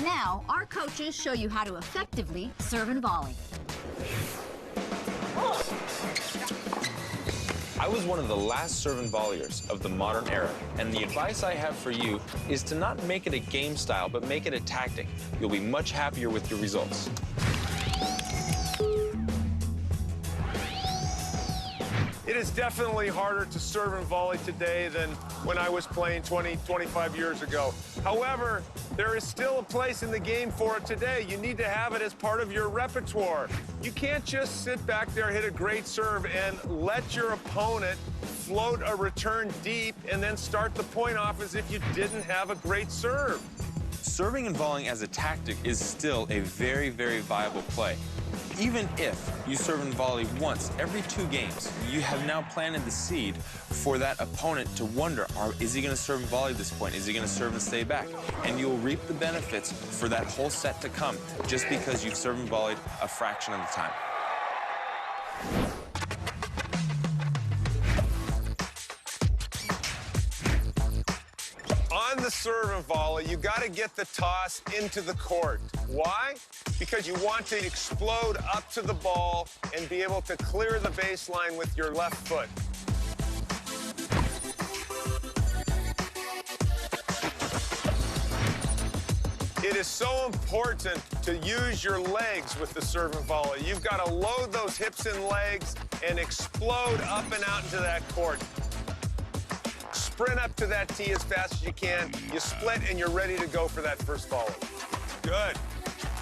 Now, our coaches show you how to effectively serve and volley. I was one of the last serve and volleyers of the modern era, and the advice I have for you is to not make it a game style, but make it a tactic. You'll be much happier with your results. It is definitely harder to serve and volley today than when I was playing 20, 25 years ago. However, there is still a place in the game for it today. You need to have it as part of your repertoire. You can't just sit back there, hit a great serve, and let your opponent float a return deep and then start the point off as if you didn't have a great serve. Serving and volleying as a tactic is still a very, very viable play. Even if you serve and volley once every 2 games, you have now planted the seed for that opponent to wonder, is he going to serve and volley this point? Is he going to serve and stay back? And you'll reap the benefits for that whole set to come just because you've served and volleyed a fraction of the time. On the serve and volley, you got to get the toss into the court. Why? Because you want to explode up to the ball and be able to clear the baseline with your left foot. It is so important to use your legs with the serve and volley. You've got to load those hips and legs and explode up and out into that court. Sprint up to that tee as fast as you can. You split and you're ready to go for that first volley. Good.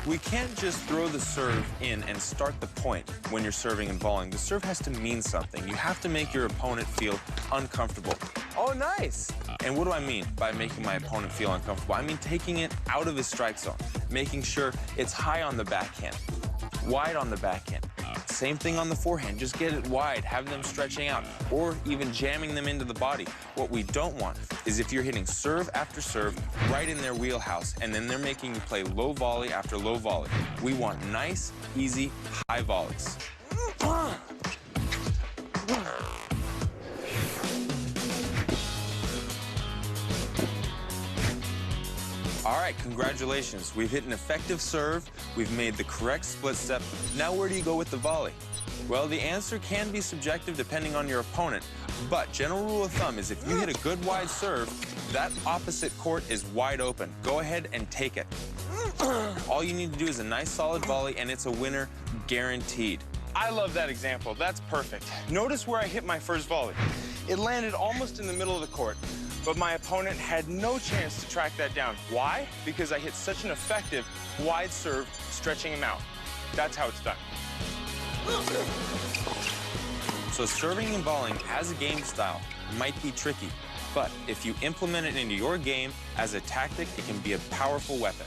We can't just throw the serve in and start the point when you're serving and volleying. The serve has to mean something. You have to make your opponent feel uncomfortable. Oh, nice. And what do I mean by making my opponent feel uncomfortable? I mean taking it out of his strike zone, making sure it's high on the backhand, wide on the backhand. Same thing on the forehand. Just get it wide, have them stretching out, or even jamming them into the body. What we don't want is if you're hitting serve after serve right in their wheelhouse, and then they're making you play low volley after low volley. We want nice, easy, high volleys. All right, congratulations. We've hit an effective serve. We've made the correct split step. Now where do you go with the volley? Well, the answer can be subjective depending on your opponent, but general rule of thumb is if you hit a good wide serve, that opposite court is wide open. Go ahead and take it. All you need to do is a nice solid volley, and it's a winner guaranteed. I love that example. That's perfect. Notice where I hit my first volley. It landed almost in the middle of the court, but my opponent had no chance to track that down. Why? Because I hit such an effective wide serve, stretching him out. That's how it's done. So serving and volleying as a game style might be tricky, but if you implement it into your game as a tactic, it can be a powerful weapon.